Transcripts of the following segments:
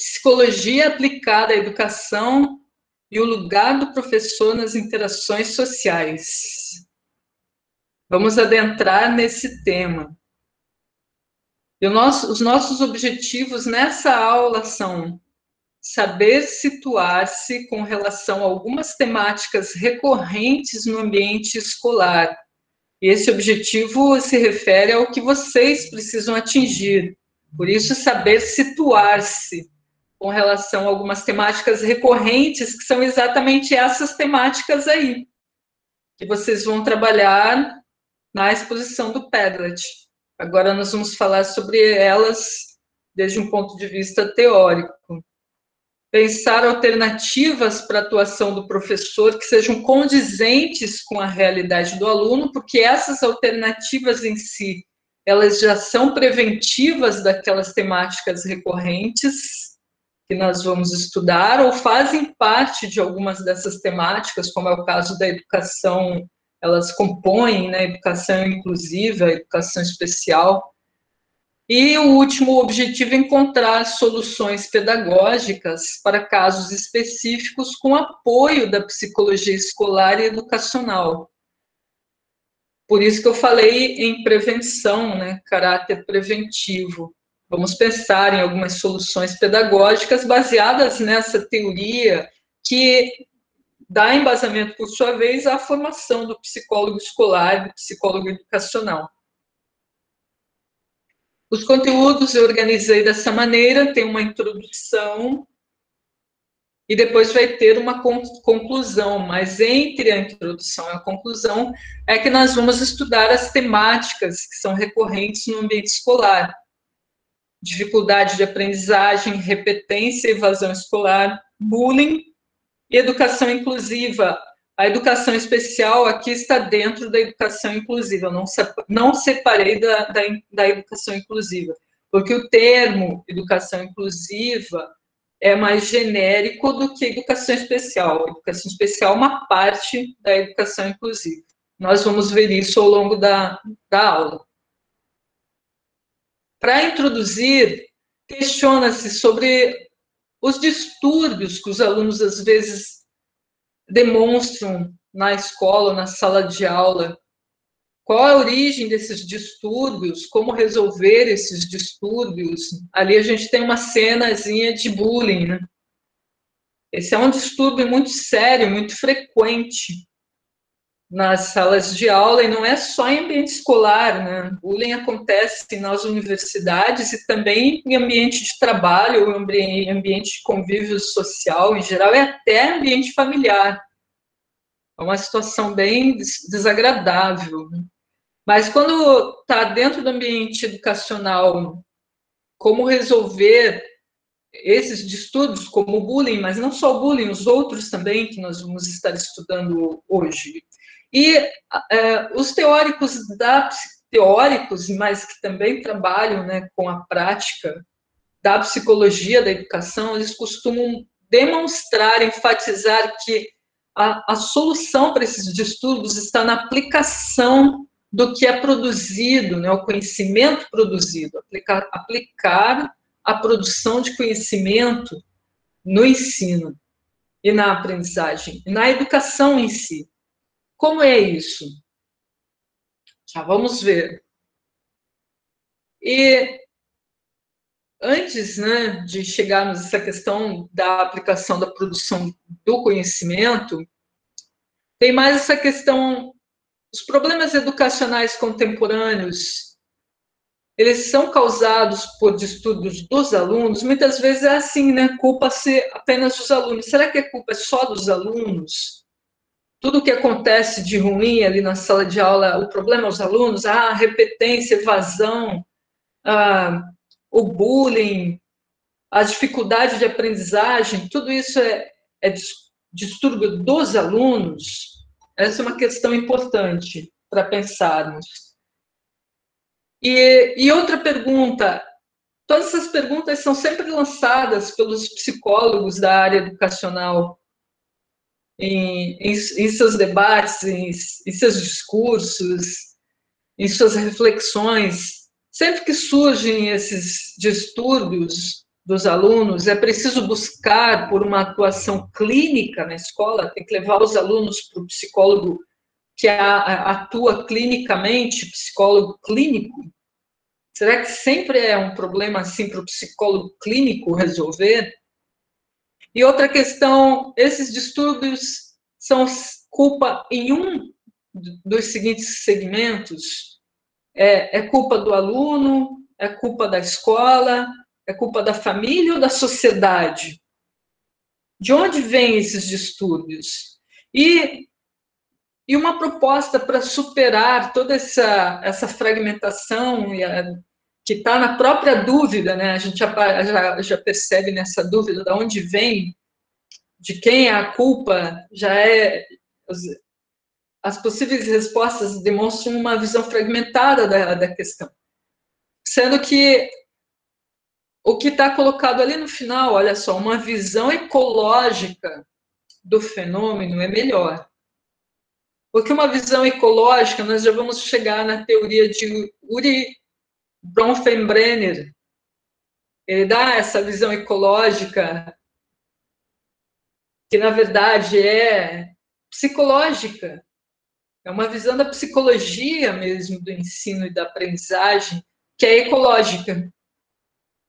Psicologia aplicada à educação e o lugar do professor nas interações sociais. Vamos adentrar nesse tema. E os nossos objetivos nessa aula são saber situar-se com relação a algumas temáticas recorrentes no ambiente escolar. E esse objetivo se refere ao que vocês precisam atingir. Por isso, saber situar-se com relação a algumas temáticas recorrentes, que são exatamente essas temáticas aí, que vocês vão trabalhar na exposição do Padlet. Agora nós vamos falar sobre elas desde um ponto de vista teórico. Pensar alternativas para a atuação do professor que sejam condizentes com a realidade do aluno, porque essas alternativas em si, elas já são preventivas daquelas temáticas recorrentes que nós vamos estudar, ou fazem parte de algumas dessas temáticas, como é o caso da educação, elas compõem, né, educação inclusiva, educação especial. E o último objetivo é encontrar soluções pedagógicas para casos específicos com apoio da psicologia escolar e educacional. Por isso que eu falei em prevenção, né, caráter preventivo. Vamos pensar em algumas soluções pedagógicas baseadas nessa teoria que dá embasamento, por sua vez, à formação do psicólogo escolar, do psicólogo educacional. Os conteúdos eu organizei dessa maneira, tem uma introdução e depois vai ter uma conclusão, mas entre a introdução e a conclusão é que nós vamos estudar as temáticas que são recorrentes no ambiente escolar. Dificuldade de aprendizagem, repetência e evasão escolar, bullying e educação inclusiva. A educação especial aqui está dentro da educação inclusiva, eu não separei da educação inclusiva, porque o termo educação inclusiva é mais genérico do que educação especial. A educação especial é uma parte da educação inclusiva. Nós vamos ver isso ao longo da aula. Para introduzir, questiona-se sobre os distúrbios que os alunos, às vezes, demonstram na escola, na sala de aula. Qual a origem desses distúrbios? Como resolver esses distúrbios? Ali a gente tem uma cenazinha de bullying, né? Esse é um distúrbio muito sério, muito frequente nas salas de aula, e não é só em ambiente escolar, né? Bullying acontece nas universidades e também em ambiente de trabalho, em ambiente de convívio social, em geral, e até ambiente familiar. É uma situação bem desagradável. Mas quando está dentro do ambiente educacional, como resolver esses distúrbios, como o bullying, mas não só o bullying, os outros também que nós vamos estar estudando hoje. E os teóricos, mas que também trabalham, né, com a prática da psicologia da educação, eles costumam demonstrar, enfatizar que a solução para esses distúrbios está na aplicação do que é produzido, né, o conhecimento produzido, aplicar a produção de conhecimento no ensino e na aprendizagem, e na educação em si. Como é isso? Já vamos ver. E antes, né, de chegarmos a essa questão da aplicação da produção do conhecimento, tem mais essa questão, os problemas educacionais contemporâneos, eles são causados por distúrbios dos alunos. Muitas vezes é assim, né, culpa-se apenas dos alunos. Será que a culpa é só dos alunos? Tudo que acontece de ruim ali na sala de aula, o problema é os alunos, a repetência, evasão, o bullying, a dificuldade de aprendizagem, tudo isso é distúrbio dos alunos? Essa é uma questão importante para pensarmos. E outra pergunta, todas essas perguntas são sempre lançadas pelos psicólogos da área educacional em seus debates, em seus discursos, em suas reflexões. Sempre que surgem esses distúrbios dos alunos, é preciso buscar por uma atuação clínica na escola, tem que levar os alunos para o psicólogo que atua clinicamente, psicólogo clínico. Será que sempre é um problema assim para o psicólogo clínico resolver? E outra questão, esses distúrbios são culpa em um dos seguintes segmentos: é culpa do aluno, é culpa da escola, é culpa da família ou da sociedade? De onde vêm esses distúrbios? E uma proposta para superar toda essa fragmentação que está na própria dúvida, né? A gente já percebe nessa dúvida de onde vem, de quem é a culpa, as possíveis respostas demonstram uma visão fragmentada da questão. Sendo que o que está colocado ali no final, olha só, uma visão ecológica do fenômeno é melhor. Porque uma visão ecológica, nós já vamos chegar na teoria de Uri Bronfenbrenner. Ele dá essa visão ecológica, que na verdade é psicológica. É uma visão da psicologia mesmo, do ensino e da aprendizagem, que é ecológica.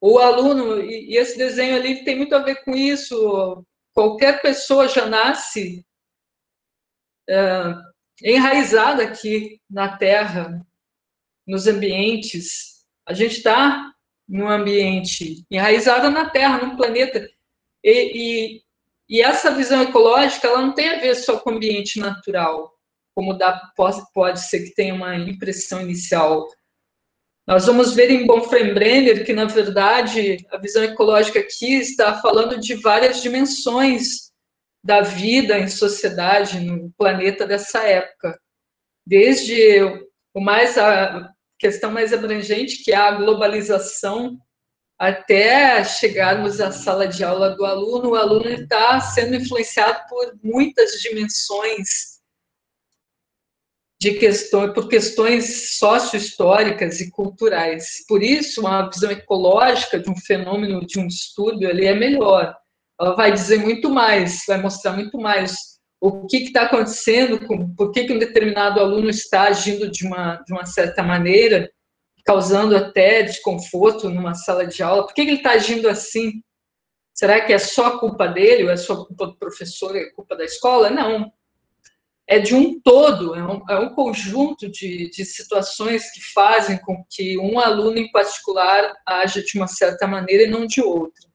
O aluno, e esse desenho ali tem muito a ver com isso, qualquer pessoa já nasce enraizada aqui na Terra, nos ambientes. A gente está num ambiente enraizado na Terra, num planeta. E essa visão ecológica, ela não tem a ver só com o ambiente natural, como pode ser que tenha uma impressão inicial. Nós vamos ver em Bronfenbrenner que, na verdade, a visão ecológica aqui está falando de várias dimensões da vida em sociedade no planeta dessa época. Desde a questão mais abrangente, que é a globalização, até chegarmos à sala de aula do aluno, o aluno está sendo influenciado por muitas dimensões por questões sociohistóricas e culturais. Por isso, uma visão ecológica de um fenômeno, de um estudo, ele é melhor. Ela vai dizer muito mais, vai mostrar muito mais o que está acontecendo, por que um determinado aluno está agindo de uma certa maneira, causando até desconforto numa sala de aula. Por que ele está agindo assim? Será que é só culpa dele, ou é só culpa do professor, é culpa da escola? Não. É de um todo, é um conjunto de situações que fazem com que um aluno em particular haja de uma certa maneira e não de outra.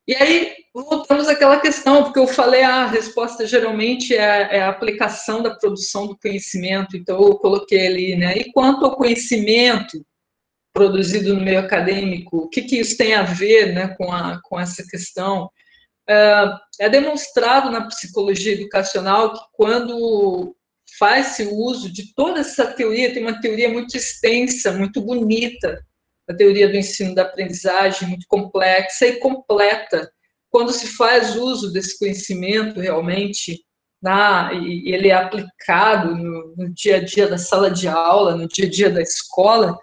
E aí, voltamos àquela questão, porque eu falei, a resposta geralmente é a aplicação da produção do conhecimento, então eu coloquei ali, né? E quanto ao conhecimento produzido no meio acadêmico, o que isso tem a ver, né, com essa questão? É demonstrado na psicologia educacional que quando faz-se uso de toda essa teoria, tem uma teoria muito extensa, muito bonita, a teoria do ensino da aprendizagem, muito complexa e completa. Quando se faz uso desse conhecimento realmente, e ele é aplicado no dia a dia da sala de aula, no dia a dia da escola,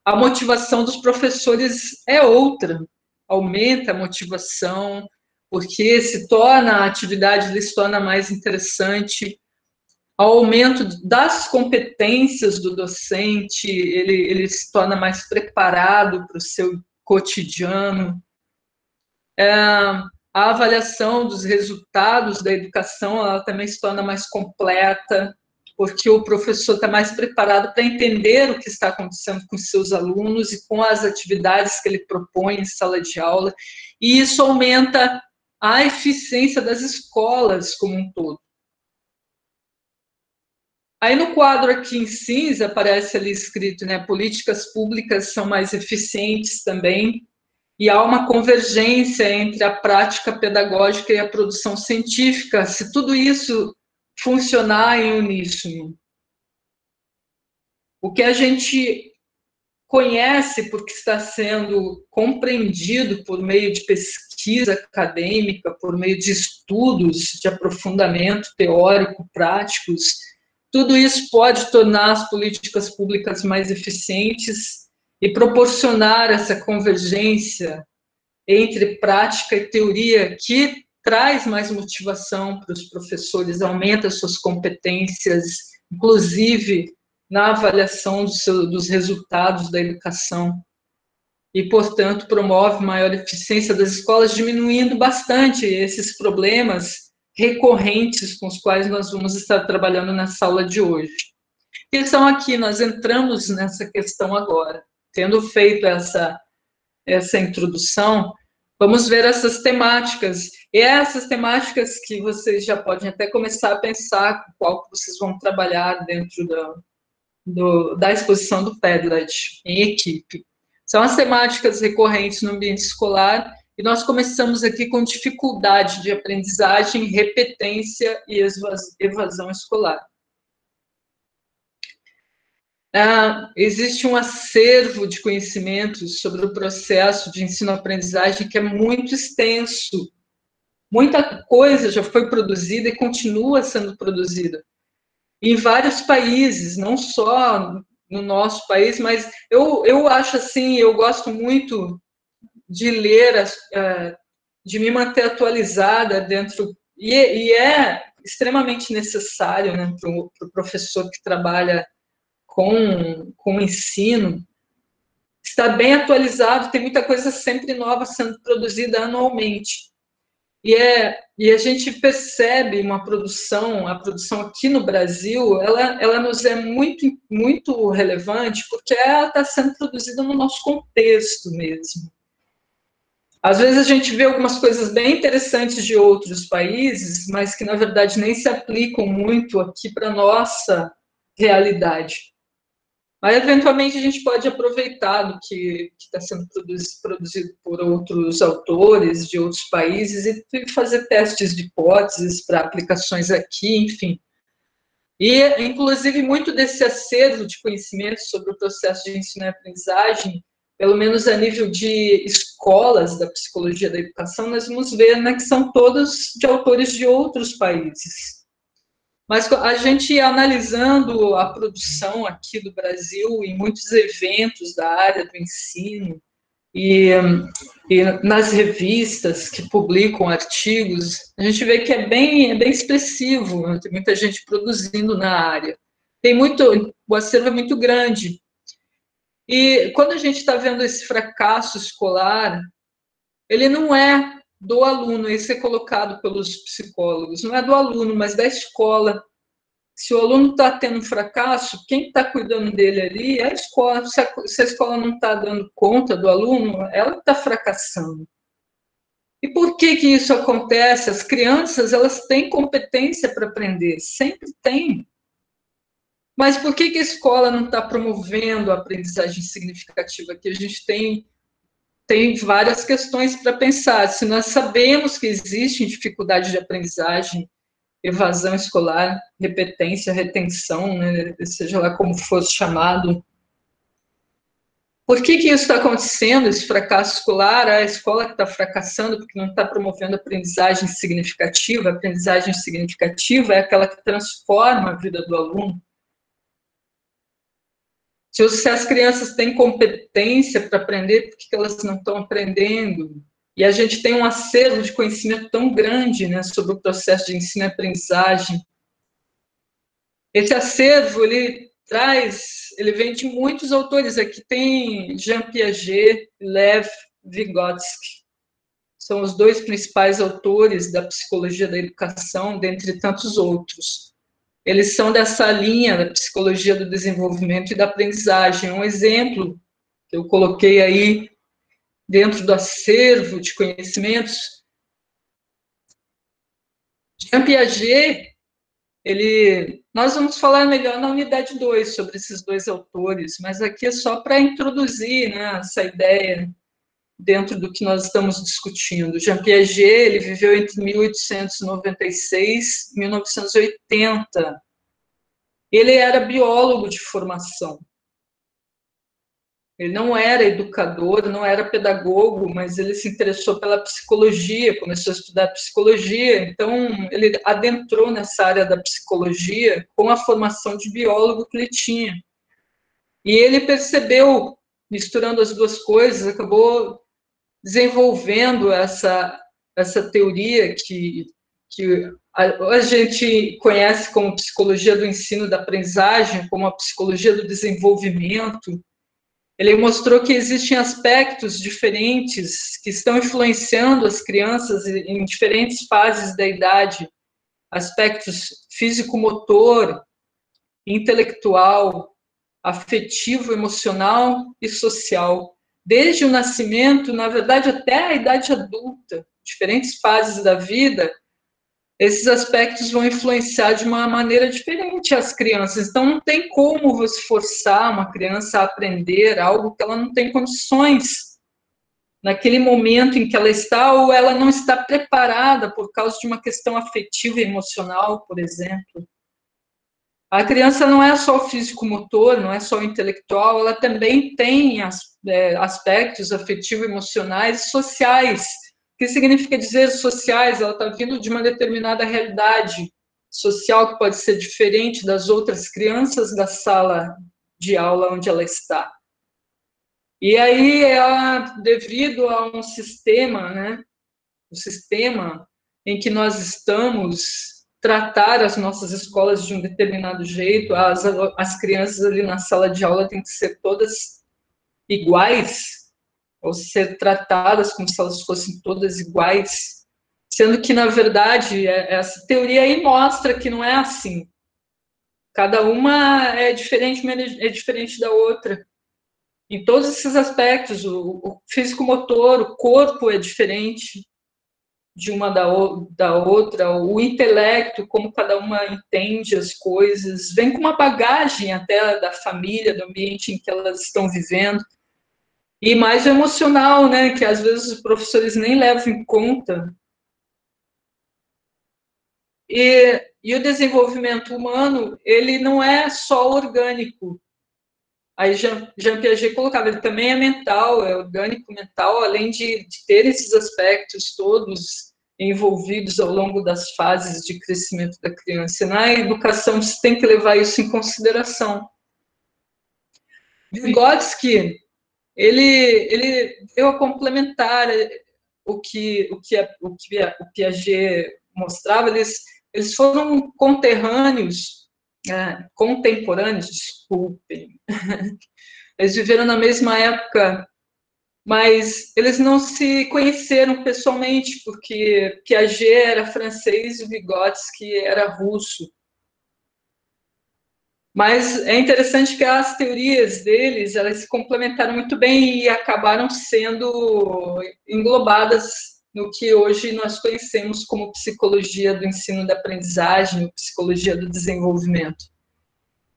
a motivação dos professores é outra, aumenta a motivação, porque a atividade se torna mais interessante, ao aumento das competências do docente, ele se torna mais preparado para o seu cotidiano. A avaliação dos resultados da educação, ela também se torna mais completa, porque o professor está mais preparado para entender o que está acontecendo com os seus alunos e com as atividades que ele propõe em sala de aula, e isso aumenta a eficiência das escolas como um todo. Aí no quadro aqui em cinza aparece ali escrito, né, políticas públicas são mais eficientes também, e há uma convergência entre a prática pedagógica e a produção científica, se tudo isso funcionar em uníssono. O que a gente conhece porque está sendo compreendido por meio de pesquisa acadêmica, por meio de estudos de aprofundamento teórico, práticos, tudo isso pode tornar as políticas públicas mais eficientes e proporcionar essa convergência entre prática e teoria que traz mais motivação para os professores, aumenta suas competências, inclusive na avaliação dos resultados da educação. E, portanto, promove maior eficiência das escolas, diminuindo bastante esses problemas recorrentes com os quais nós vamos estar trabalhando nessa aula de hoje. Questão aqui, nós entramos nessa questão agora. Tendo feito essa introdução, vamos ver essas temáticas. E essas temáticas que vocês já podem até começar a pensar qual que vocês vão trabalhar dentro da exposição do Padlet em equipe. São as temáticas recorrentes no ambiente escolar, e nós começamos aqui com dificuldade de aprendizagem, repetência e evasão escolar. Existe um acervo de conhecimentos sobre o processo de ensino-aprendizagem que é muito extenso. Muita coisa já foi produzida e continua sendo produzida em vários países, não só no nosso país, mas eu acho assim, eu gosto muito de ler, de me manter atualizada dentro, e é extremamente necessário, né, para o professor que trabalha com o ensino, está bem atualizado, tem muita coisa sempre nova sendo produzida anualmente. E a gente percebe a produção aqui no Brasil, ela nos é muito, muito relevante, porque ela está sendo produzida no nosso contexto mesmo. Às vezes a gente vê algumas coisas bem interessantes de outros países, mas que, na verdade, nem se aplicam muito aqui para a nossa realidade. Mas, eventualmente, a gente pode aproveitar do que está sendo produzido por outros autores de outros países e fazer testes de hipóteses para aplicações aqui, enfim. E, inclusive, muito desse acervo de conhecimentos sobre o processo de ensino e aprendizagem, pelo menos a nível de escolas da psicologia da educação, nós vamos ver, né, que são todos de autores de outros países. Mas a gente, analisando a produção aqui do Brasil em muitos eventos da área do ensino e nas revistas que publicam artigos, a gente vê que é bem expressivo, né? Tem muita gente produzindo na área. O acervo é muito grande. E quando a gente está vendo esse fracasso escolar, ele não é do aluno, isso é colocado pelos psicólogos, não é do aluno, mas da escola. Se o aluno está tendo um fracasso, quem está cuidando dele ali é a escola. Se a escola não está dando conta do aluno, ela está fracassando. E por que isso acontece? As crianças, elas têm competência para aprender, sempre tem. Mas por que a escola não está promovendo a aprendizagem significativa? Que a gente tem várias questões para pensar. Se nós sabemos que existe dificuldade de aprendizagem, evasão escolar, repetência, retenção, né, seja lá como for chamado. Por que isso está acontecendo, esse fracasso escolar? A escola que está fracassando porque não está promovendo aprendizagem significativa. A aprendizagem significativa é aquela que transforma a vida do aluno. Se as crianças têm competência para aprender, por que elas não estão aprendendo? E a gente tem um acervo de conhecimento tão grande, né, sobre o processo de ensino e aprendizagem. Esse acervo, ele vem de muitos autores. Aqui tem Jean Piaget e Lev Vygotsky. São os dois principais autores da psicologia da educação, dentre tantos outros. Eles são dessa linha da psicologia do desenvolvimento e da aprendizagem. Um exemplo que eu coloquei aí dentro do acervo de conhecimentos. Jean Piaget, nós vamos falar melhor na unidade 2 sobre esses dois autores, mas aqui é só para introduzir, né, essa ideia dentro do que nós estamos discutindo. Jean Piaget, ele viveu entre 1896 e 1980. Ele era biólogo de formação. Ele não era educador, não era pedagogo, mas ele se interessou pela psicologia, começou a estudar psicologia, então ele adentrou nessa área da psicologia com a formação de biólogo que ele tinha. E ele percebeu misturando as duas coisas, acabou desenvolvendo essa teoria que a gente conhece como psicologia do ensino da aprendizagem, como a psicologia do desenvolvimento. Ele mostrou que existem aspectos diferentes que estão influenciando as crianças em diferentes fases da idade, aspectos físico-motor, intelectual, afetivo, emocional e social. Desde o nascimento, na verdade, até a idade adulta, diferentes fases da vida, esses aspectos vão influenciar de uma maneira diferente as crianças. Então, não tem como você forçar uma criança a aprender algo que ela não tem condições naquele momento em que ela está, ou ela não está preparada por causa de uma questão afetiva e emocional, por exemplo. A criança não é só o físico-motor, não é só o intelectual, ela também tem aspectos afetivo-emocionais e sociais. O que significa dizer sociais? Ela está vindo de uma determinada realidade social que pode ser diferente das outras crianças da sala de aula onde ela está. E aí, devido a um sistema, né, o sistema em que nós estamos, tratar as nossas escolas de um determinado jeito, as crianças ali na sala de aula têm que ser todas iguais, ou ser tratadas como se elas fossem todas iguais, sendo que, na verdade, essa teoria aí mostra que não é assim. Cada uma é diferente da outra. Em todos esses aspectos, o físico-motor, o corpo é diferente de uma da outra, o intelecto, como cada uma entende as coisas, vem com uma bagagem até da família, do ambiente em que elas estão vivendo, e mais o emocional, né, que às vezes os professores nem levam em conta. E o desenvolvimento humano, ele não é só orgânico. Aí Jean Piaget colocava, ele também é mental, é orgânico mental, além de ter esses aspectos todos envolvidos ao longo das fases de crescimento da criança. Na educação, você tem que levar isso em consideração. Vygotsky, ele deu a complementar o que Piaget mostrava, eles foram contemporâneos, desculpem, eles viveram na mesma época, mas eles não se conheceram pessoalmente, porque Piaget era francês e Vygotsky era russo. Mas é interessante que as teorias deles, elas se complementaram muito bem e acabaram sendo englobadas no que hoje nós conhecemos como psicologia do ensino da aprendizagem, psicologia do desenvolvimento.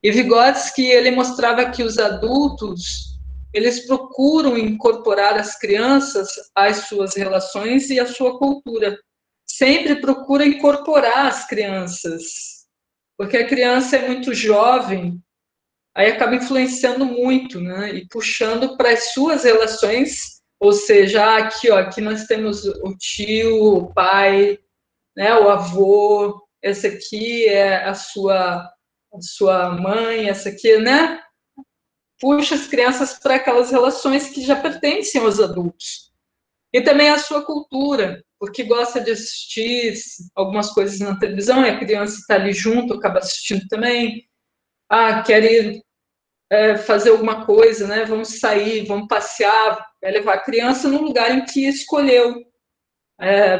E Vygotsky, ele mostrava que os adultos, eles procuram incorporar as crianças às suas relações e à sua cultura. Sempre procura incorporar as crianças, porque a criança é muito jovem, aí acaba influenciando muito, né? E puxando para as suas relações, ou seja, aqui nós temos o tio, o pai, né, o avô, esse aqui é a sua mãe, essa aqui, né? Puxa as crianças para aquelas relações que já pertencem aos adultos. E também a sua cultura, porque gosta de assistir algumas coisas na televisão, e a criança está ali junto, acaba assistindo também. Quer ir fazer alguma coisa, né? Vamos sair, vamos passear, vai levar a criança num lugar em que escolheu.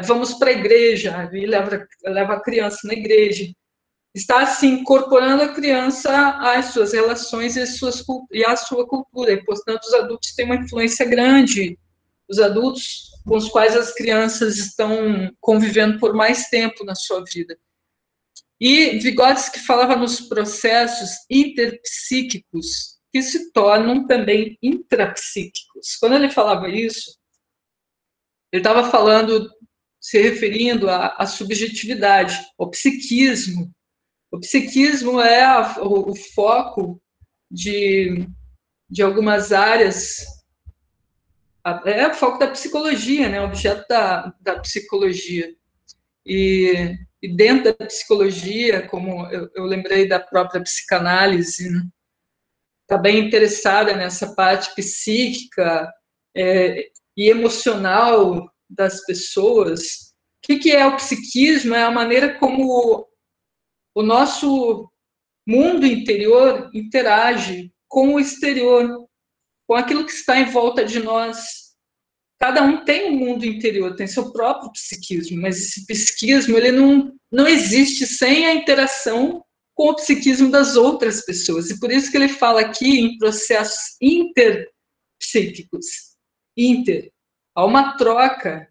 Vamos para a igreja, e leva a criança na igreja. Está, assim, incorporando a criança às suas relações e à sua cultura. E, portanto, os adultos têm uma influência grande. Os adultos com os quais as crianças estão convivendo por mais tempo na sua vida. E Vygotsky falava nos processos interpsíquicos, que se tornam também intrapsíquicos. Quando ele falava isso, ele estava falando, se referindo à subjetividade, ao psiquismo. O psiquismo é o foco de algumas áreas, é o foco da psicologia, né? O objeto da psicologia. E dentro da psicologia, como eu lembrei da própria psicanálise, né? está bem interessada nessa parte psíquica e emocional das pessoas. O que é o psiquismo? É a maneira como o nosso mundo interior interage com o exterior, com aquilo que está em volta de nós. Cada um tem um mundo interior, tem seu próprio psiquismo, mas esse psiquismo ele não existe sem a interação com o psiquismo das outras pessoas. E por isso que ele fala aqui em processos interpsíquicos. Há uma troca.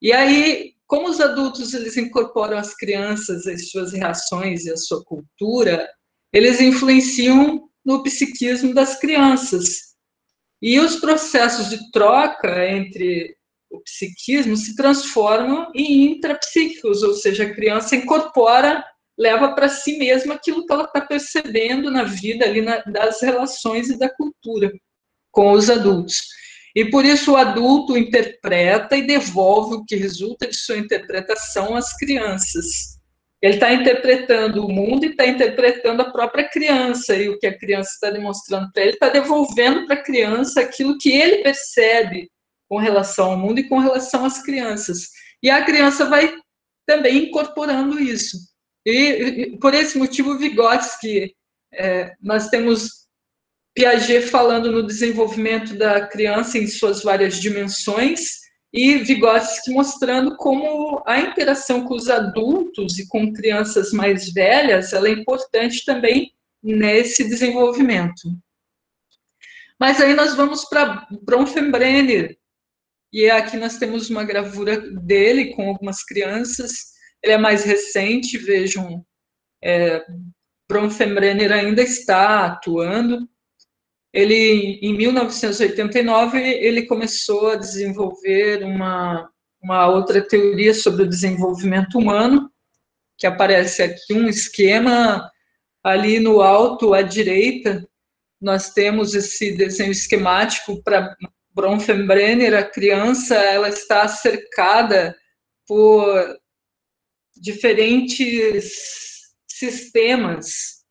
E aí, como os adultos eles incorporam as crianças, as suas reações e a sua cultura, eles influenciam no psiquismo das crianças. E os processos de troca entre o psiquismo se transformam em intrapsíquicos, ou seja, a criança incorpora, leva para si mesma aquilo que ela está percebendo na vida, ali das relações e da cultura com os adultos. E por isso o adulto interpreta e devolve o que resulta de sua interpretação às crianças. Ele está interpretando o mundo e está interpretando a própria criança, e o que a criança está demonstrando para ele, está devolvendo para a criança aquilo que ele percebe com relação ao mundo e com relação às crianças. E a criança vai também incorporando isso. E por esse motivo, Vygotsky, nós temos Piaget falando no desenvolvimento da criança em suas várias dimensões, e Vygotsky mostrando como a interação com os adultos e com crianças mais velhas ela é importante também nesse desenvolvimento. Mas aí nós vamos para Bronfenbrenner, e aqui nós temos uma gravura dele com algumas crianças. Ele é mais recente, vejam, Bronfenbrenner ainda está atuando. Ele, em 1989, ele começou a desenvolver uma outra teoria sobre o desenvolvimento humano, que aparece aqui um esquema, ali no alto à direita, nós temos esse desenho esquemático para Bronfenbrenner. A criança ela está cercada por diferentes sistemas,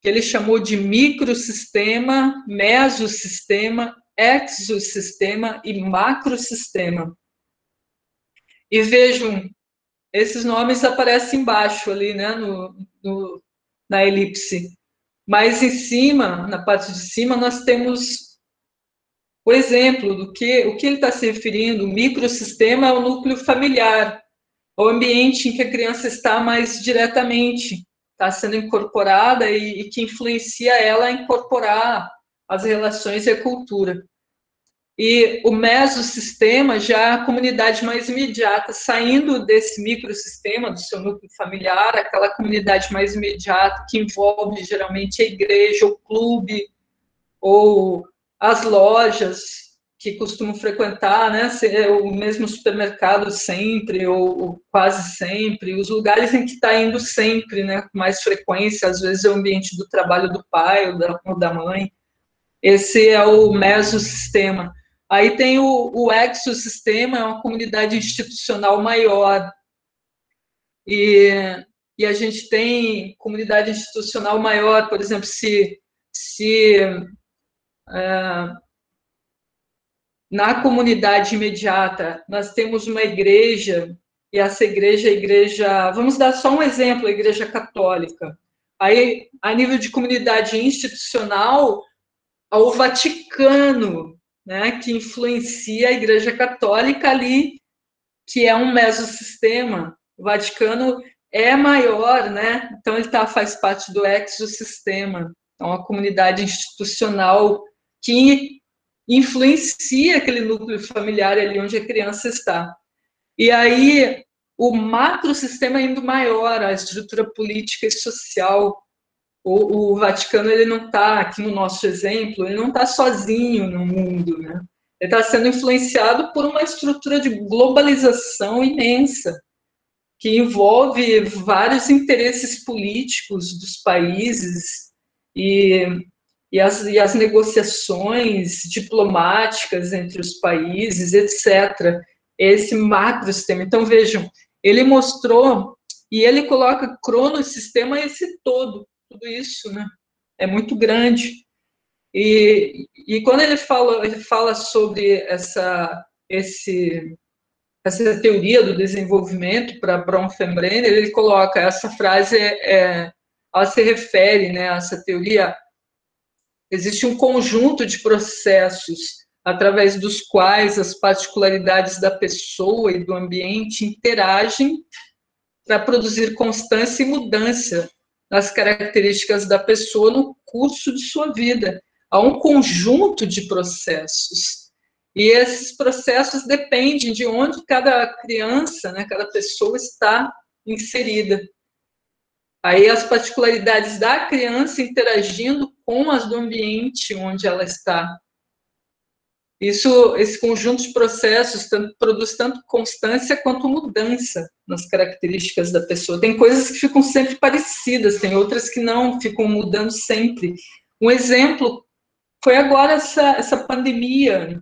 que ele chamou de microsistema, mesosistema, exosistema e macrosistema. E vejam, esses nomes aparecem embaixo ali, né, na elipse. Mas em cima, na parte de cima, nós temos o exemplo do que o que ele está se referindo. O microsistema é o núcleo familiar, o ambiente em que a criança está mais diretamente, está sendo incorporada e que influencia ela a incorporar as relações e a cultura. E o mesosistema já é a comunidade mais imediata, saindo desse microsistema, do seu núcleo familiar, aquela comunidade mais imediata que envolve geralmente a igreja, o clube, ou as lojas que costumam frequentar, né, o mesmo supermercado sempre, ou quase sempre, os lugares em que está indo sempre, né, com mais frequência, às vezes é o ambiente do trabalho do pai ou da mãe. Esse é o mesosistema. Aí tem o exosistema, é uma comunidade institucional maior. E a gente tem comunidade institucional maior, por exemplo, na comunidade imediata nós temos uma igreja, e essa igreja, vamos dar só um exemplo, a Igreja Católica. Aí, a nível de comunidade institucional, o Vaticano, né, que influencia a Igreja Católica ali, que é um mesosistema. O Vaticano é maior, né? Então ele faz parte do exosistema. É uma comunidade institucional que influencia aquele núcleo familiar ali onde a criança está. E aí o macrosistema é indo maior, a estrutura política e social. O Vaticano ele não está, aqui no nosso exemplo, ele não está sozinho no mundo, né? Ele está sendo influenciado por uma estrutura de globalização imensa, que envolve vários interesses políticos dos países e as negociações diplomáticas entre os países, etc. Esse macrosistema. Então, vejam, ele mostrou, e ele coloca cronossistema esse todo, tudo isso, né? É muito grande. E quando ele fala sobre essa teoria do desenvolvimento para Bronfenbrenner, ele coloca essa frase, ela se refere, né, a essa teoria. Existe um conjunto de processos através dos quais as particularidades da pessoa e do ambiente interagem para produzir constância e mudança nas características da pessoa no curso de sua vida. Há um conjunto de processos. E esses processos dependem de onde cada criança, né, cada pessoa está inserida. Aí as particularidades da criança interagindo com as do ambiente onde ela está. Esse conjunto de processos produz tanto constância quanto mudança nas características da pessoa. Tem coisas que ficam sempre parecidas, tem outras que não, ficam mudando sempre. Um exemplo foi agora essa pandemia.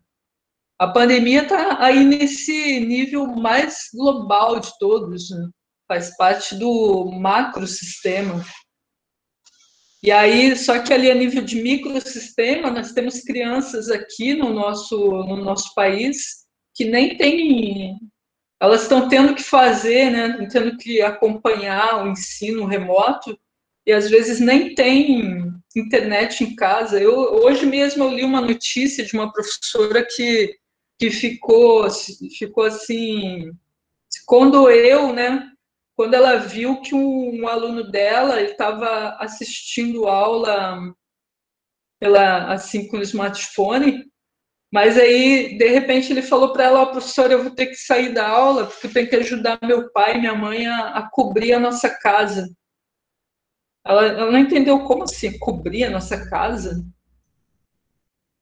A pandemia está aí nesse nível mais global de todos, né? Faz parte do macrosistema. E aí, só que ali a nível de microsistema, nós temos crianças aqui no nosso país que nem têm, elas estão tendo que fazer, né, tendo que acompanhar o ensino remoto, e às vezes nem tem internet em casa. Hoje mesmo eu li uma notícia de uma professora que ficou assim, se condoeu, né, quando ela viu que um aluno dela estava assistindo aula assim com o smartphone, mas aí de repente ele falou para ela: oh, professora, eu vou ter que sair da aula porque eu tenho que ajudar meu pai e minha mãe a cobrir a nossa casa. Ela não entendeu como assim cobrir a nossa casa.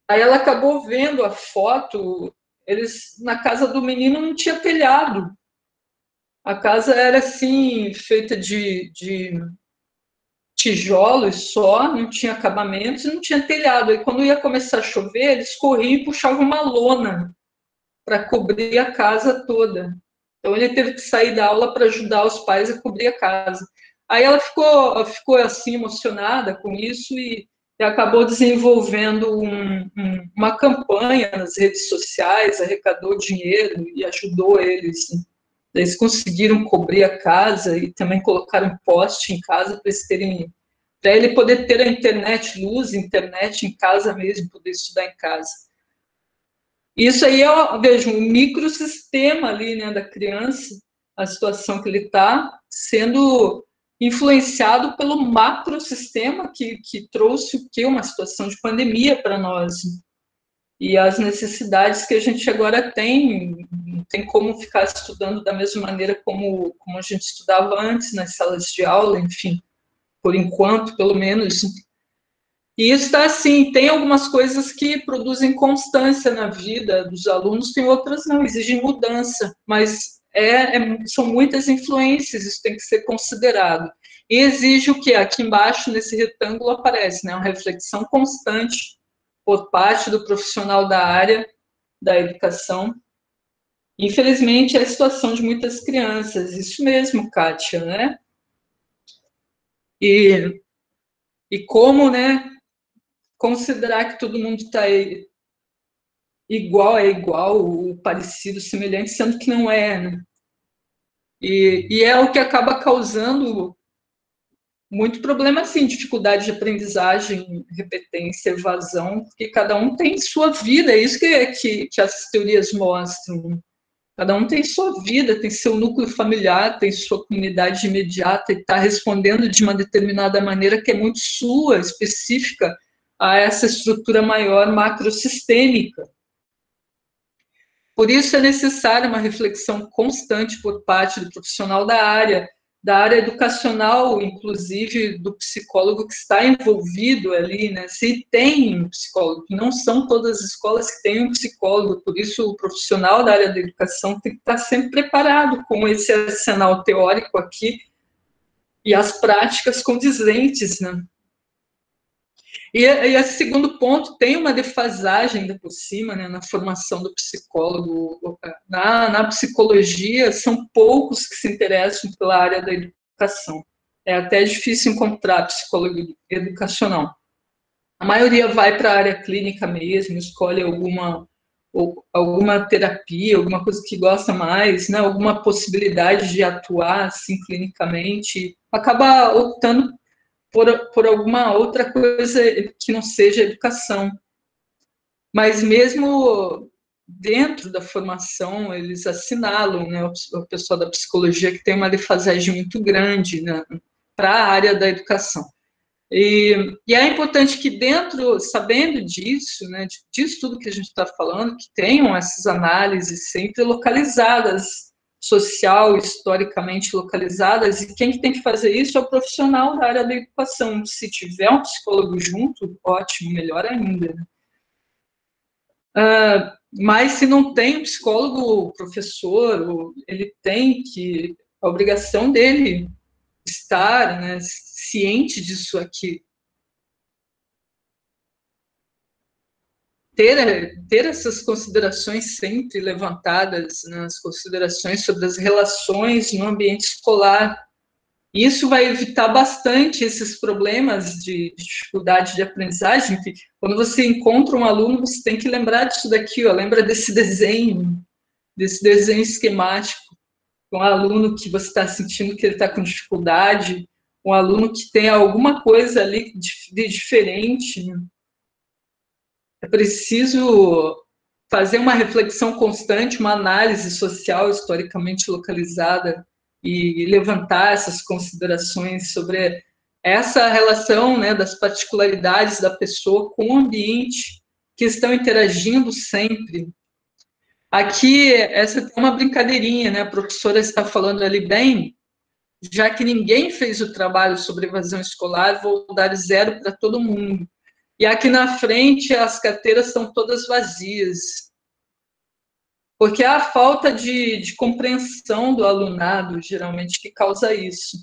Aí ela acabou vendo a foto. Eles na casa do menino não tinha telhado. A casa era assim feita de tijolos só, não tinha acabamentos e não tinha telhado. E quando ia começar a chover, eles corriam e puxavam uma lona para cobrir a casa toda. Então ele teve que sair da aula para ajudar os pais a cobrir a casa. Aí ela ficou assim emocionada com isso e acabou desenvolvendo uma campanha nas redes sociais, arrecadou dinheiro e ajudou eles. Eles conseguiram cobrir a casa e também colocaram um poste em casa para ele poder ter a internet, luz, internet em casa mesmo, poder estudar em casa. Isso aí vejo, um microsistema ali, né, da criança, a situação que ele está, sendo influenciado pelo macrosistema que trouxe o quê? Uma situação de pandemia para nós. E as necessidades que a gente agora tem, não tem como ficar estudando da mesma maneira como a gente estudava antes, nas salas de aula, enfim, por enquanto, pelo menos. E isso está assim, tem algumas coisas que produzem constância na vida dos alunos, tem outras não, exigem mudança, mas são muitas influências, isso tem que ser considerado. E exige o que? Aqui embaixo, nesse retângulo, aparece, né, uma reflexão constante por parte do profissional da área da educação. Infelizmente, é a situação de muitas crianças, isso mesmo, Kátia, né? E como, né, considerar que todo mundo está igual, parecido, semelhante, sendo que não é, né? E é o que acaba causando muito problema, assim, dificuldade de aprendizagem, repetência, evasão, porque cada um tem sua vida, é isso que as teorias mostram. Cada um tem sua vida, tem seu núcleo familiar, tem sua comunidade imediata e está respondendo de uma determinada maneira que é muito sua, específica a essa estrutura maior macrosistêmica. Por isso é necessária uma reflexão constante por parte do profissional da área educacional, inclusive do psicólogo que está envolvido ali, né? Se tem um psicólogo, não são todas as escolas que têm um psicólogo, por isso o profissional da área da educação tem que estar sempre preparado com esse arsenal teórico aqui e as práticas condizentes, né? E esse segundo ponto tem uma defasagem ainda por cima, né, na formação do psicólogo. Na psicologia, são poucos que se interessam pela área da educação. É até difícil encontrar psicólogo educacional. A maioria vai para a área clínica mesmo, escolhe alguma terapia, alguma coisa que gosta mais, né? Alguma possibilidade de atuar assim clinicamente, acaba optando por alguma outra coisa que não seja educação. Mas mesmo dentro da formação, eles assinalam, né, o pessoal da psicologia, que tem uma defasagem muito grande, né, para a área da educação. E é importante que dentro, sabendo disso, né, disso tudo que a gente está falando, que tenham essas análises sempre localizadas, social, historicamente localizadas, e quem tem que fazer isso é o profissional da área da educação. Se tiver um psicólogo junto, ótimo, melhor ainda. Mas se não tem psicólogo, o professor, ele tem que, a obrigação dele estar, né, ciente disso aqui, ter essas considerações sempre levantadas, né, as considerações sobre as relações no ambiente escolar. Isso vai evitar bastante esses problemas de dificuldade de aprendizagem. Quando você encontra um aluno, você tem que lembrar disso daqui, ó, lembra desse desenho esquemático. Um aluno que você está sentindo que ele está com dificuldade, um aluno que tem alguma coisa ali de diferente. É preciso fazer uma reflexão constante, uma análise social historicamente localizada e levantar essas considerações sobre essa relação, né, das particularidades da pessoa com o ambiente que estão interagindo sempre. Aqui, essa é uma brincadeirinha, né? A professora está falando ali bem, já que ninguém fez o trabalho sobre evasão escolar, vou dar 0 para todo mundo. E aqui na frente, as carteiras estão todas vazias, porque é a falta de compreensão do alunado, geralmente, que causa isso.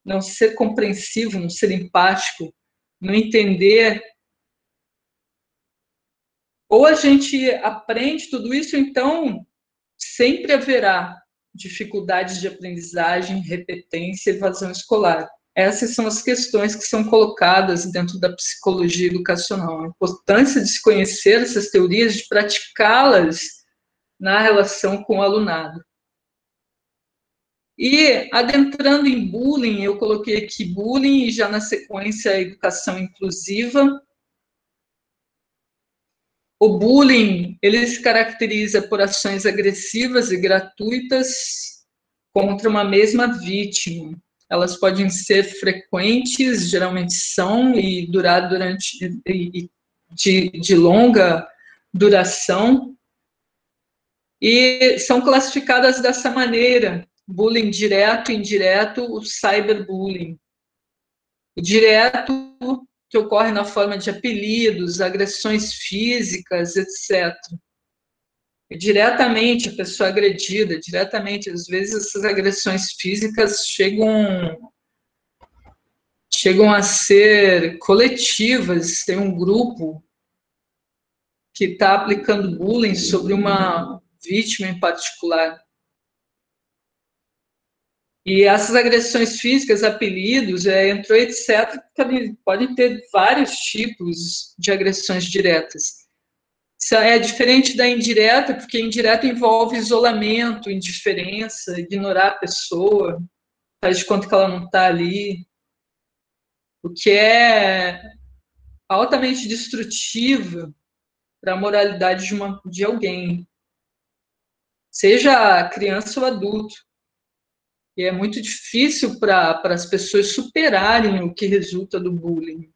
Não ser compreensivo, não ser empático, não entender. Ou a gente aprende tudo isso, então sempre haverá dificuldades de aprendizagem, repetência, evasão escolar. Essas são as questões que são colocadas dentro da psicologia educacional. A importância de se conhecer essas teorias, de praticá-las na relação com o alunado. E adentrando em bullying, eu coloquei aqui bullying e já na sequência a educação inclusiva. O bullying, ele se caracteriza por ações agressivas e gratuitas contra uma mesma vítima. Elas podem ser frequentes, geralmente são, e durar de longa duração, e são classificadas dessa maneira: bullying direto, indireto, o cyberbullying. O direto, que ocorre na forma de apelidos, agressões físicas, etc. Diretamente a pessoa agredida, diretamente, às vezes essas agressões físicas chegam a ser coletivas. Tem um grupo que está aplicando bullying sobre uma vítima em particular. E essas agressões físicas, apelidos, entrou, etc., podem ter vários tipos de agressões diretas. Isso é diferente da indireta, porque a indireta envolve isolamento, indiferença, ignorar a pessoa, faz de conta que ela não está ali, o que é altamente destrutivo para a moralidade de alguém, seja criança ou adulto. E é muito difícil para as pessoas superarem o que resulta do bullying.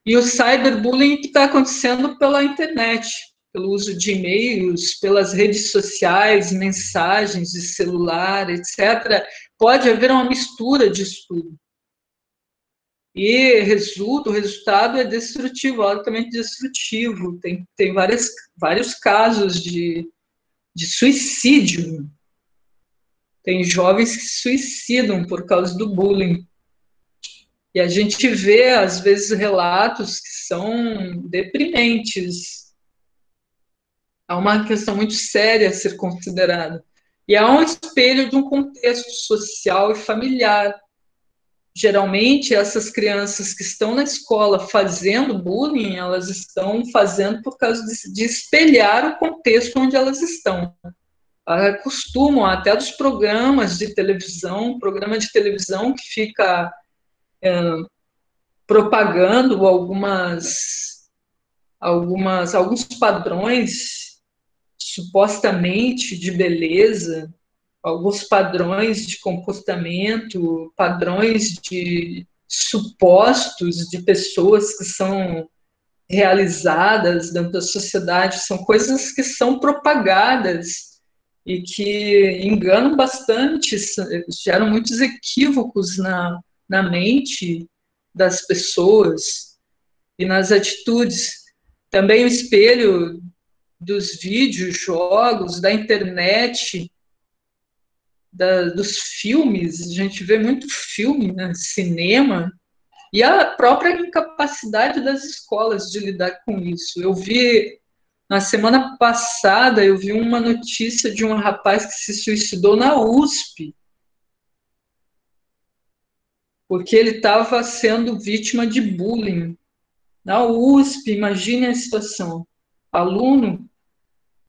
E o cyberbullying que está acontecendo pela internet, pelo uso de e-mails, pelas redes sociais, mensagens de celular, etc. Pode haver uma mistura disso tudo. E o resultado é destrutivo, altamente destrutivo. Tem vários casos de suicídio. Tem jovens que se suicidam por causa do bullying. E a gente vê, às vezes, relatos que são deprimentes. Há uma questão muito séria a ser considerada. E há um espelho de um contexto social e familiar. geralmente, essas crianças que estão na escola fazendo bullying, elas estão fazendo por causa de espelhar o contexto onde elas estão. Costumam, até dos programas de televisão, programa de televisão que fica propagando alguns padrões supostamente de beleza, alguns padrões de comportamento, padrões de supostos de pessoas que são realizadas dentro da sociedade, são coisas que são propagadas e que enganam bastante, geram muitos equívocos na mente das pessoas e nas atitudes. Também o espelho dos vídeos, jogos, da internet, dos filmes, a gente vê muito filme, né, cinema, e a própria incapacidade das escolas de lidar com isso. Na semana passada, eu vi uma notícia de um rapaz que se suicidou na USP, porque ele estava sendo vítima de bullying. Na USP, imagine a situação. Aluno,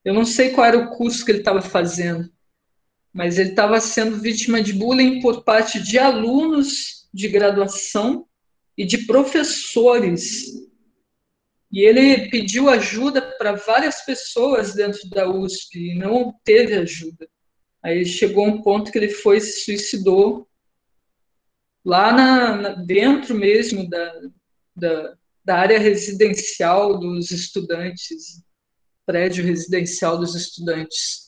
eu não sei qual era o curso que ele estava fazendo, mas ele estava sendo vítima de bullying por parte de alunos de graduação e de professores. E ele pediu ajuda para várias pessoas dentro da USP e não obteve ajuda. Aí chegou um ponto que ele foi e se suicidou lá dentro mesmo da área residencial dos estudantes, prédio residencial dos estudantes.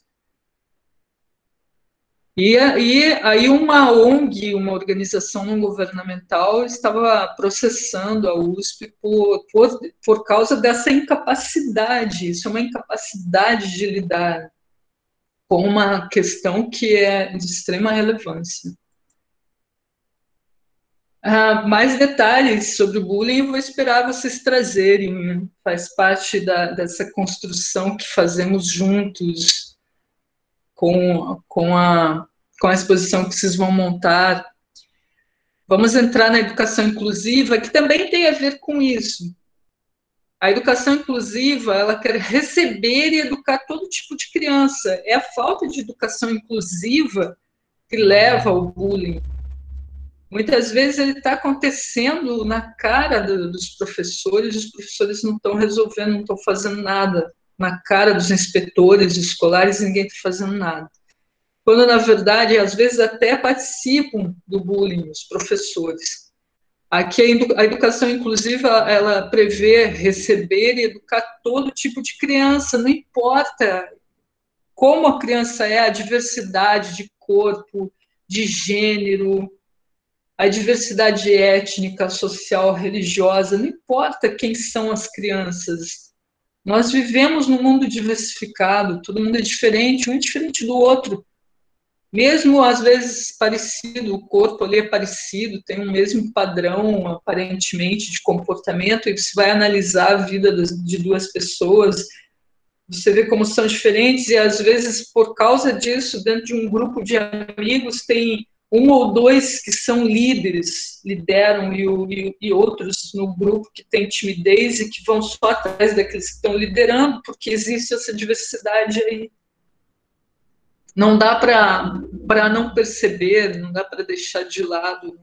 E aí uma ONG, uma organização não governamental, estava processando a USP por causa dessa incapacidade. Isso é uma incapacidade de lidar com uma questão que é de extrema relevância. Mais detalhes sobre o bullying eu vou esperar vocês trazerem. Faz parte dessa construção que fazemos juntos com a exposição que vocês vão montar. Vamos entrar na educação inclusiva, que também tem a ver com isso. A educação inclusiva, ela quer receber e educar todo tipo de criança. É a falta de educação inclusiva que leva ao bullying. Muitas vezes ele está acontecendo na cara dos professores, os professores não estão resolvendo, não estão fazendo nada. Na cara dos inspetores escolares, ninguém está fazendo nada. Quando, na verdade, às vezes até participam do bullying, os professores. Aqui a educação inclusiva, ela prevê receber e educar todo tipo de criança, não importa como a criança é, a diversidade de corpo, de gênero, a diversidade étnica, social, religiosa, não importa quem são as crianças. Nós vivemos num mundo diversificado, todo mundo é diferente, um é diferente do outro. Mesmo, às vezes, parecido, o corpo ali é parecido, tem um mesmo padrão, aparentemente, de comportamento, e você vai analisar a vida de duas pessoas, você vê como são diferentes, e, às vezes, por causa disso, dentro de um grupo de amigos, tem um ou dois que são líderes, lideram, e outros no grupo que tem timidez e que vão só atrás daqueles que estão liderando, porque existe essa diversidade aí. Não dá para não perceber, não dá para deixar de lado,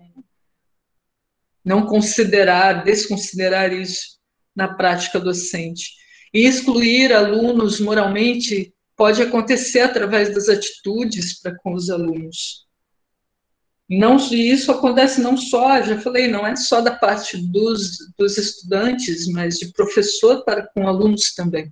não considerar, desconsiderar isso na prática docente. E excluir alunos moralmente pode acontecer através das atitudes para com os alunos. Não, isso acontece não só, já falei, não é só da parte dos estudantes, mas de professor para com alunos também.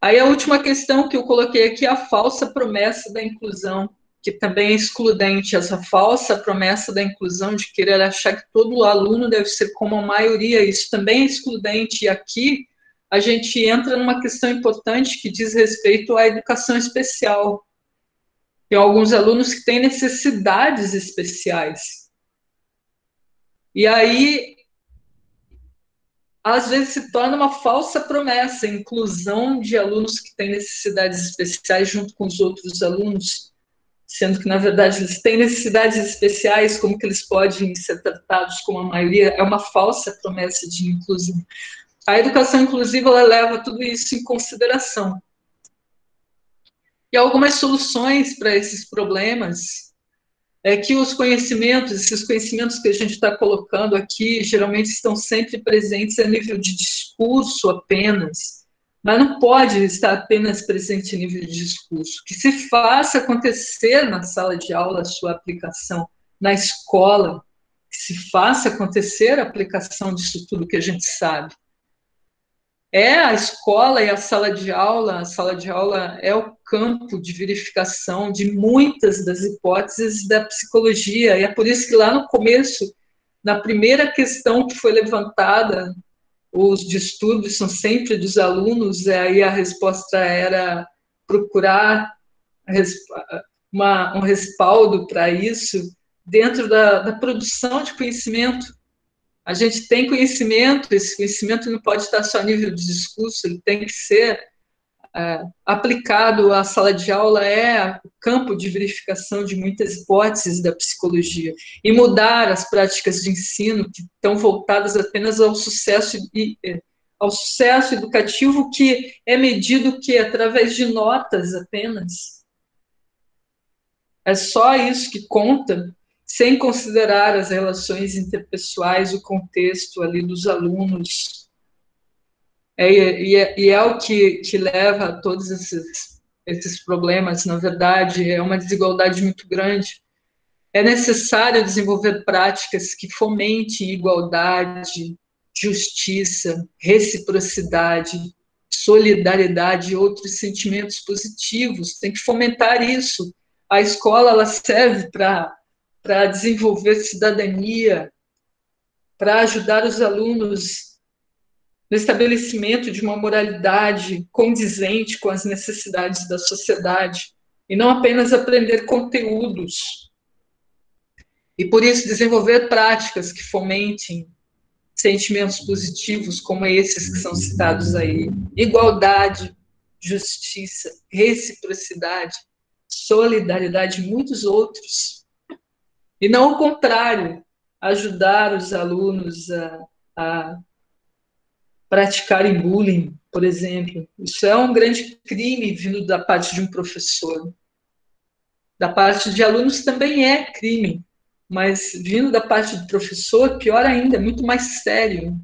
Aí a última questão que eu coloquei aqui é a falsa promessa da inclusão, que também é excludente, essa falsa promessa da inclusão de querer achar que todo aluno deve ser como a maioria, isso também é excludente, e aqui a gente entra numa questão importante que diz respeito à educação especial. Tem alguns alunos que têm necessidades especiais. E aí, às vezes, se torna uma falsa promessa, a inclusão de alunos que têm necessidades especiais junto com os outros alunos. sendo que, na verdade, eles têm necessidades especiais, como que eles podem ser tratados como a maioria, é uma falsa promessa de inclusão. A educação inclusiva, ela leva tudo isso em consideração. E algumas soluções para esses problemas é que os conhecimentos, esses conhecimentos que a gente está colocando aqui, geralmente estão sempre presentes a nível de discurso apenas, mas não pode estar apenas presente a nível de discurso. Que se faça acontecer na sala de aula a sua aplicação, na escola, que se faça acontecer a aplicação disso tudo que a gente sabe. É a escola e a sala de aula é o campo de verificação de muitas das hipóteses da psicologia, e é por isso que lá no começo, na primeira questão que foi levantada, os distúrbios são sempre dos alunos, e aí a resposta era procurar um respaldo para isso dentro da produção de conhecimento. A gente tem conhecimento, esse conhecimento não pode estar só a nível de discurso, ele tem que ser aplicado à sala de aula, é o campo de verificação de muitas hipóteses da psicologia, e mudar as práticas de ensino que estão voltadas apenas ao sucesso educativo, que é medido que através de notas apenas. É só isso que conta, sem considerar as relações interpessoais, o contexto ali dos alunos. E é o que leva a todos esses problemas, na verdade, é uma desigualdade muito grande. É necessário desenvolver práticas que fomentem igualdade, justiça, reciprocidade, solidariedade e outros sentimentos positivos. Tem que fomentar isso. A escola, ela serve para desenvolver cidadania, para ajudar os alunos no estabelecimento de uma moralidade condizente com as necessidades da sociedade, e não apenas aprender conteúdos. E por isso desenvolver práticas que fomentem sentimentos positivos, como esses que são citados aí: igualdade, justiça, reciprocidade, solidariedade e muitos outros. E não o contrário, ajudar os alunos a praticarem bullying, por exemplo. Isso é um grande crime vindo da parte de um professor. Da parte de alunos também é crime, mas vindo da parte do professor, pior ainda, é muito mais sério.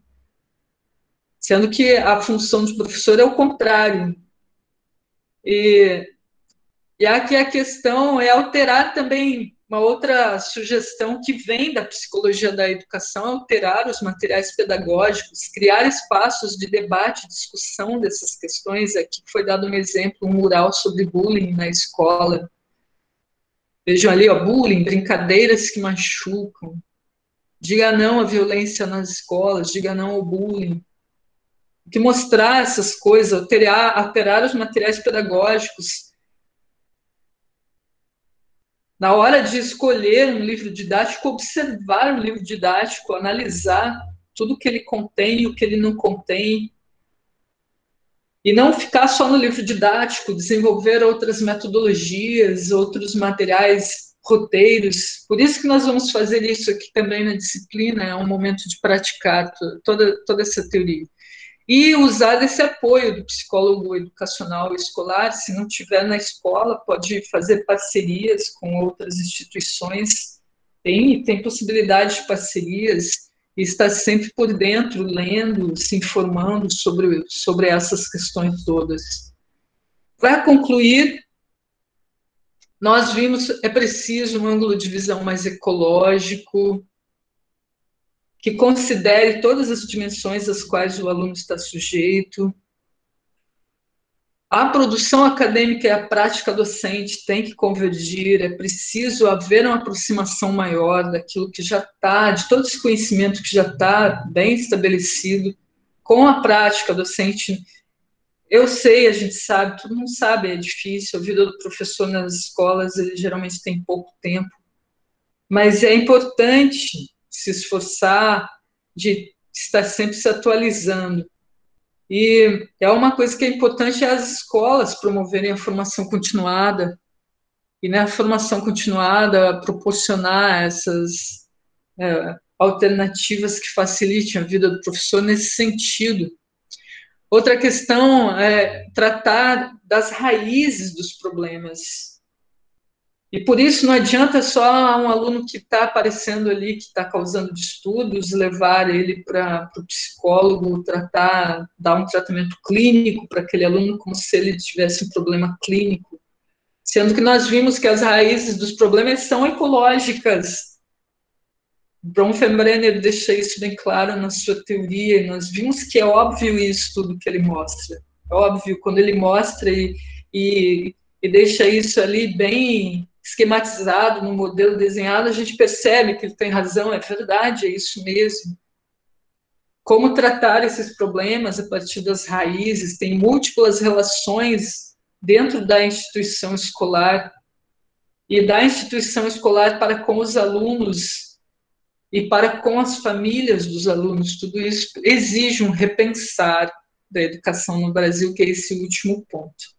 Sendo que a função do professor é o contrário. E aqui a questão é alterar também. Uma outra sugestão que vem da psicologia da educação é alterar os materiais pedagógicos, criar espaços de debate, discussão dessas questões. Aqui foi dado um exemplo, um mural sobre bullying na escola. Vejam ali, ó, bullying, brincadeiras que machucam. Diga não à violência nas escolas, diga não ao bullying. Que mostrar essas coisas, alterar os materiais pedagógicos. Na hora de escolher um livro didático, observar o livro didático, analisar tudo o que ele contém e o que ele não contém. E não ficar só no livro didático, desenvolver outras metodologias, outros materiais, roteiros. Por isso que nós vamos fazer isso aqui também na disciplina, é um momento de praticar toda essa teoria. E usar esse apoio do psicólogo educacional escolar, se não tiver na escola, pode fazer parcerias com outras instituições, tem possibilidade de parcerias, e estar sempre por dentro, lendo, se informando sobre essas questões todas. Para concluir, nós vimos, é preciso um ângulo de visão mais ecológico, que considere todas as dimensões às quais o aluno está sujeito. A produção acadêmica e a prática docente têm que convergir, é preciso haver uma aproximação maior daquilo que já está, de todo esse conhecimento que já está bem estabelecido, com a prática docente. Eu sei, a gente sabe, todo mundo sabe, é difícil, a vida do professor nas escolas, ele geralmente tem pouco tempo, mas é importante se esforçar de estar sempre se atualizando. E é uma coisa que é importante, é as escolas promoverem a formação continuada, e na formação continuada proporcionar essas alternativas que facilitem a vida do professor nesse sentido. Outra questão é tratar das raízes dos problemas. E por isso não adianta só um aluno que está aparecendo ali, que está causando distúrbios, levar ele para o psicólogo, tratar, dar um tratamento clínico para aquele aluno, como se ele tivesse um problema clínico. Sendo que nós vimos que as raízes dos problemas são ecológicas. Bronfenbrenner deixa isso bem claro na sua teoria, e nós vimos que é óbvio isso tudo que ele mostra. É óbvio, quando ele mostra e deixa isso ali bem esquematizado no modelo desenhado, a gente percebe que ele tem razão, é verdade, é isso mesmo. Como tratar esses problemas a partir das raízes, tem múltiplas relações dentro da instituição escolar e da instituição escolar para com os alunos e para com as famílias dos alunos. Tudo isso exige um repensar da educação no Brasil, que é esse último ponto.